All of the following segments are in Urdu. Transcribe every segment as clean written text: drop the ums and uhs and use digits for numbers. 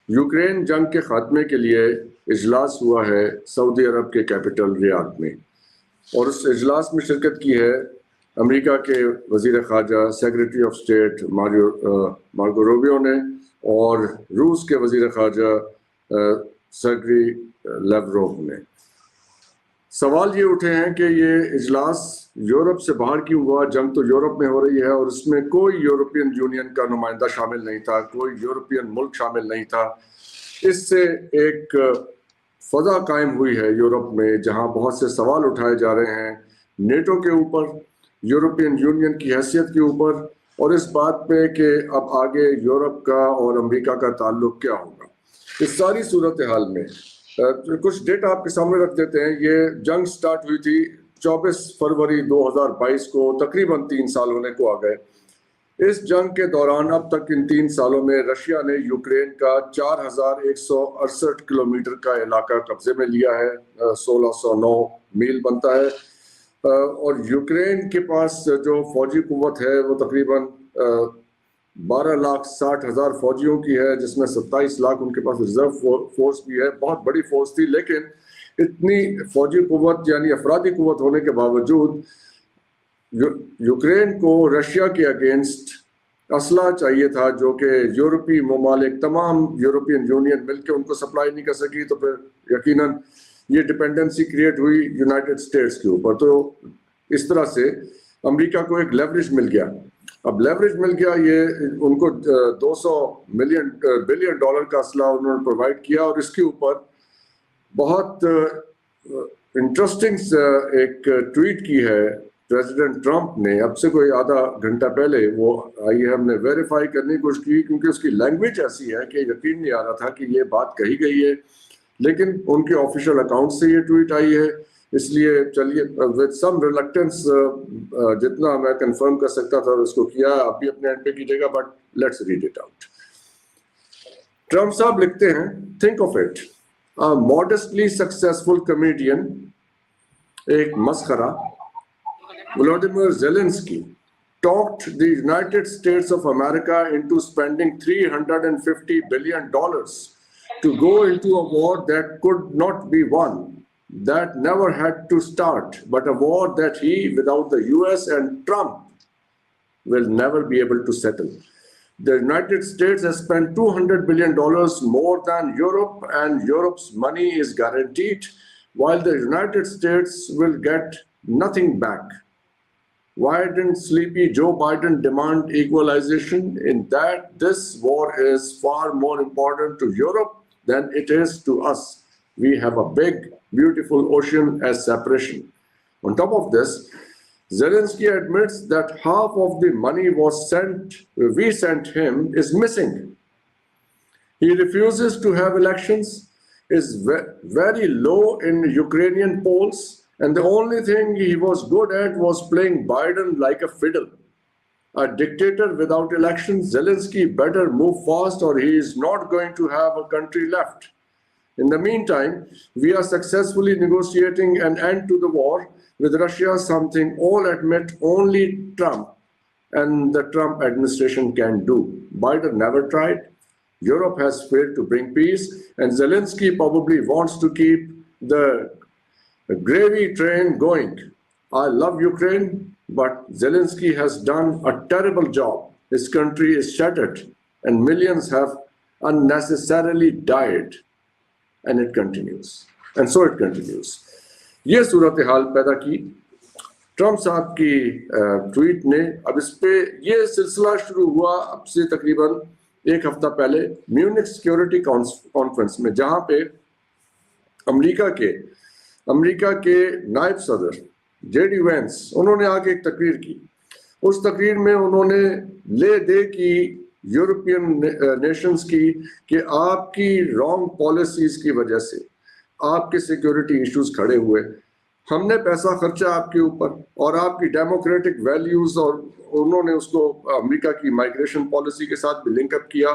یوکرین جنگ کے خاتمے کے لیے اجلاس ہوا ہے سعودی عرب کے کیپٹل ریاض میں، اور اس اجلاس میں شرکت کی ہے امریکہ کے وزیر خارجہ secretary of state Marco Rubio نے، اور روس کے وزیر خارجہ سرگئی لیوروف نے۔ سوال یہ اٹھے ہیں کہ یہ اجلاس یورپ سے باہر کیوں ہوا؟ جنگ تو یورپ میں ہو رہی ہے اور اس میں کوئی یورپین یونین کا نمائندہ شامل نہیں تھا، کوئی یورپین ملک شامل نہیں تھا۔ اس سے ایک فضا قائم ہوئی ہے یورپ میں جہاں بہت سے سوال اٹھائے جا رہے ہیں نیٹو کے اوپر، یورپین یونین کی حیثیت کے اوپر، اور اس بات پہ کہ اب آگے یورپ کا اور امریکہ کا تعلق کیا ہوگا۔ اس ساری صورتحال میں کچھ ڈیٹا آپ کے سامنے رکھ دیتے ہیں۔ یہ جنگ سٹارٹ ہوئی تھی 24 فروری 2022 کو، تقریباً 3 سال ہونے کو آ گئے۔ اس جنگ کے دوران اب تک ان 3 سالوں میں رشیا نے یوکرین کا 4168 کلومیٹر کا علاقہ قبضے میں لیا ہے، 1609 میل بنتا ہے، اور یوکرین کے پاس جو فوجی قوت ہے وہ تقریباً 12,60,000 فوجیوں کی ہے، جس میں 27 لاکھ ان کے پاس ریزرو فورس بھی ہے۔ بہت بڑی فورس تھی، لیکن اتنی فوجی قوت یعنی افرادی قوت ہونے کے باوجود یوکرین کو رشیا کے اگینسٹ اسلحہ چاہیے تھا جو کہ یورپی ممالک، تمام یورپین یونین مل کے ان کو سپلائی نہیں کر سکی، تو پھر یقیناً یہ ڈپینڈنسی کریٹ ہوئی یونائٹڈ اسٹیٹس کے اوپر۔ تو اس طرح سے امریکہ کو ایک لیوریج مل گیا۔ اب لیوریج مل گیا، یہ ان کو $200 بلین کا اسلحہ انہوں نے پرووائڈ کیا، اور اس کے اوپر بہت انٹرسٹنگ ایک ٹویٹ کی ہے پریزیڈنٹ ٹرمپ نے، اب سے کوئی آدھا گھنٹہ پہلے۔ وہ آئیے ہم نے ویریفائی کرنے کی کوشش کی کیونکہ اس کی لینگویج ایسی ہے کہ یقین نہیں آ رہا تھا کہ یہ بات کہی گئی ہے، لیکن ان کے آفیشیل اکاؤنٹ سے یہ ٹویٹ آئی ہے۔ اس لیے چلیے with some reluctance جتنا میں کنفرم کر سکتا تھا اس کو کیا، آپ بھی اپنے اینڈ پہ کیجیے گا، but let's read it out. Trump صاحب لکھتے ہیں، think of it, a modestly successful comedian، ایک مسخرہ، Volodymyr Zelensky talked the United States of America into spending $350 billion to go into a war that could not be won, that never had to start, but a war that he, without the US and Trump, will never be able to settle. The United States has spent $200 billion more than Europe, and Europe's money is guaranteed, while the United States will get nothing back. Why didn't sleepy Joe Biden demand equalization? In that this war is far more important to Europe than it is to us. We have a big, beautiful ocean as separation. On top of this, Zelensky admits that half of the money we sent him is missing. He refuses to have elections, is very low in Ukrainian polls, and the only thing he was good at was playing Biden like a fiddle. A dictator without elections, Zelensky better move fast or he is not going to have a country left. In the meantime, we are successfully negotiating an end to the war with Russia, something all admit only Trump and the Trump administration can do. Biden never tried. Europe has failed to bring peace, and Zelensky probably wants to keep the gravy train going. I love Ukraine, but Zelensky has done a terrible job. His country is shattered, and millions have unnecessarily died. And it continues. And so it continues. یہ صورتحال پیدا کی ٹرمپ صاحب کی ٹویٹ نے۔ اب اس پہ یہ سلسلہ شروع ہوا اب سے تقریباً 1 ہفتہ پہلے میونک سیکیورٹی کانفرنس میں، جہاں پہ امریکہ کے نائب صدر جے ڈی وینس انہوں نے آ کے ایک تقریر کی۔ اس تقریر میں انہوں نے لے دے کی یورپین نیشنز کی کہ آپ کی رانگ پالیسیز کی وجہ سے آپ کے سیکیورٹی ایشوز کھڑے ہوئے، ہم نے پیسہ خرچہ آپ کے اوپر اور آپ کی ڈیموکریٹک ویلیوز، اور انہوں نے اس کو امریکہ کی مائگریشن پالیسی کے ساتھ بھی لنک اپ کیا۔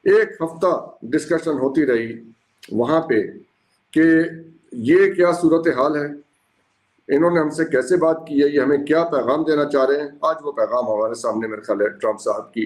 1 ہفتہ ڈسکشن ہوتی رہی وہاں پہ کہ یہ کیا صورتحال ہے، انہوں نے ہم سے کیسے بات کی ہے، یہ ہمیں کیا پیغام دینا چاہ رہے ہیں۔ آج وہ پیغام ہمارے سامنے میرے خیال ہے ٹرمپ صاحب کی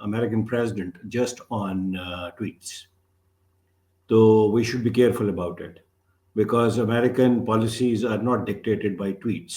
American president just on tweets. So we should be careful about it because American policies are not dictated by tweets.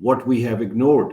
what we have ignored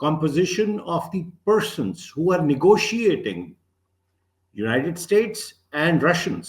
composition of the persons who are negotiating, United States and Russians,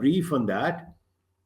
brief on that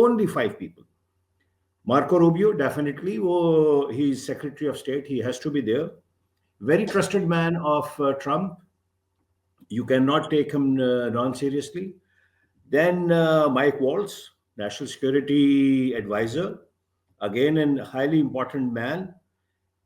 only 5 people. Marco Rubio, definitely, he is Secretary of State, he has to be there. Very trusted man of Trump. You cannot take him non-seriously. Then Mike Waltz, National Security Advisor, again a highly important man.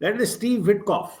That is Steve Witkoff.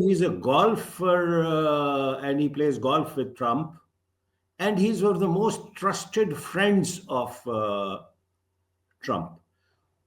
he's a golfer and he plays golf with Trump, and he's one of the most trusted friends of Trump.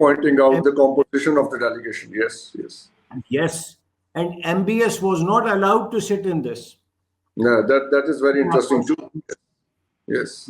pointing out the composition of the delegation. Yes, and MBS was not allowed to sit in this. Yeah, that is very interesting too. Yes,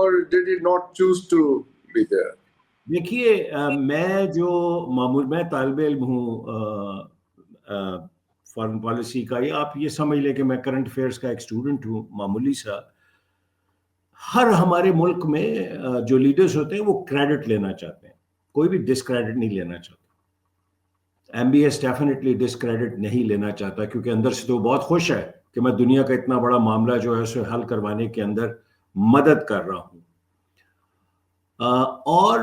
or did he not choose to be there? دیکھیے میں طالب علم ہوں فارن پالیسی کا، یا آپ یہ سمجھ لیں کہ میں کرنٹ افیئرس کا ایک اسٹوڈنٹ ہوں معمولی سا. ہر ہمارے ملک میں جو لیڈرز ہوتے ہیں وہ کریڈٹ لینا چاہتے ہیں، کوئی بھی ڈسکریڈٹ نہیں لینا چاہتا. M B S definitely discredit نہیں لینا چاہتا، کیونکہ اندر سے تو بہت خوش ہے کہ میں دنیا کا اتنا بڑا معاملہ جو ہے اسے حل کروانے کے اندر مدد کر رہا ہوں. اور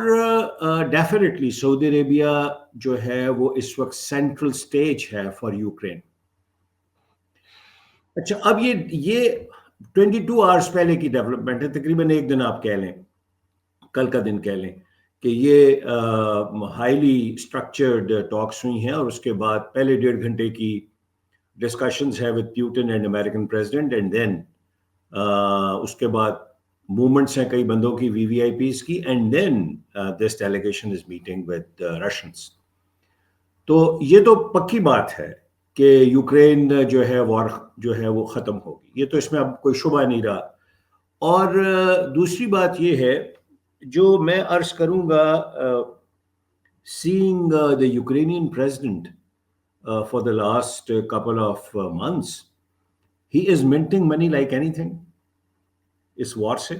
ڈیفینیٹلی سعودی عربیہ جو ہے وہ اس وقت سینٹرل سٹیج ہے فار یوکرین. اچھا، اب یہ 22 آورس پہلے کی ڈیولپمنٹ ہے، تقریباً ایک دن آپ کہہ لیں، کل کا دن کہہ لیں کہ یہ ہائیلی اسٹرکچرڈ ٹاکس ہوئی ہیں، اور اس کے بعد پہلے 1.5 گھنٹے کی ڈسکشنز ہے with Putin and American president, and then اس کے بعد موومنٹس ہیں کئی بندوں کی، وی وی آئی پیز کی، and then this delegation is meeting with Russians. تو یہ تو پکی بات ہے کہ یوکرین جو ہے وار جو ہے وہ ختم ہوگی، یہ تو اس میں اب کوئی شبہ نہیں رہا. اور دوسری بات یہ ہے جو میں عرض کروں گا، seeing the Ukrainian president for the last couple of months, he is minting money like anything اس وار سے.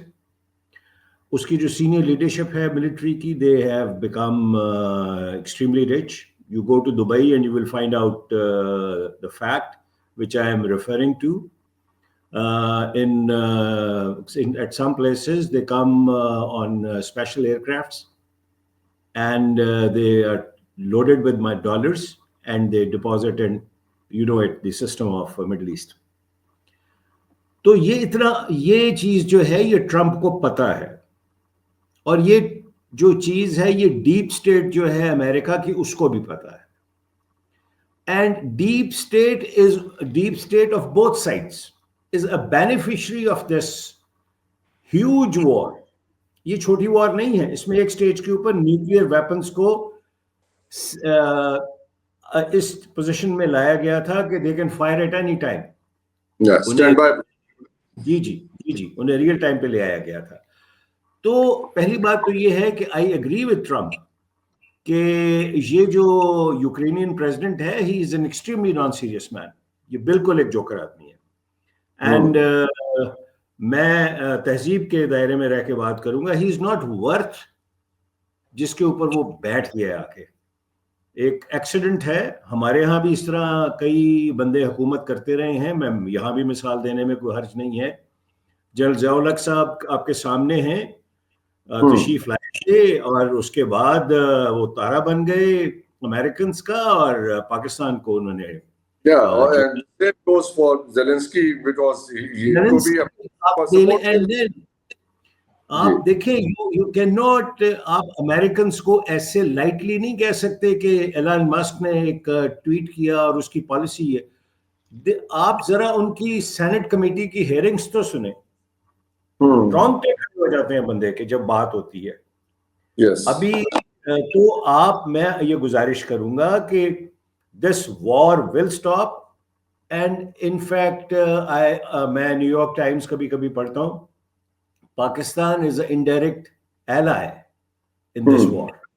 اس کی جو سینئر لیڈرشپ ہے ملٹری کی، they have become extremely rich. You go to Dubai and you will find out the fact which I am referring to. At some places they come on special aircrafts, and they are loaded with my dollars, and they deposit in, the system of Middle East. تو یہ چیز جو ہے یہ ٹرمپ کو پتا ہے، اور یہ جو چیز ہے یہ ڈیپ اسٹیٹ جو ہے امریکہ کی اس کو بھی پتا ہے. And deep state of both sides is a beneficiary of this huge war. یہ چھوٹی وار نہیں ہے، اس میں ایک سٹیج کے اوپر نیوکلیئر ویپنز کو اس پوزیشن میں لایا گیا تھا کہ they can fire at any time. جی انہیں ریئل ٹائم پہ لے آیا گیا تھا. تو پہلی بات تو یہ ہے کہ I agree with Trump کہ یہ جو یوکرینین پریزیڈنٹ ہے he is an extremely non-serious man. یہ بالکل ایک جوکر آدمی ہے. اینڈ میں تہذیب کے دائرے میں رہ کے بات کروں گا، ہی از ناٹ ورتھ جس کے اوپر وہ بیٹھ گیا آ کے. ایک ایکسیڈنٹ ہے، ہمارے ہاں بھی اس طرح کئی بندے حکومت کرتے رہے ہیں، میں یہاں بھی مثال دینے میں کوئی حرج نہیں ہے. جنرل ضیاء الحق صاحب آپ کے سامنے ہیں، تشریف لائے تھے، اور اس کے بعد وہ تارا بن گئے امریکنز کا، اور پاکستان کو انہوں نے and same goes for Zelensky because he could be آپ دیکھیں یو کین ناٹ، آپ امریکنز کو ایسے لائٹلی نہیں کہہ سکتے کہ ایلن مسک نے ایک ٹویٹ کیا اور اس کی پالیسی ہے. آپ ذرا ان کی سینٹ کمیٹی کی ہیئرنگز تو سنیں، رونگٹے کھڑے ہو جاتے ہیں بندے کے جب بات ہوتی ہے. ابھی تو میں یہ گزارش کروں گا کہ this war will stop, and in fact میں نیو یارک ٹائمز کبھی کبھی پڑھتا ہوں، Pakistan is an indirect ally in this war.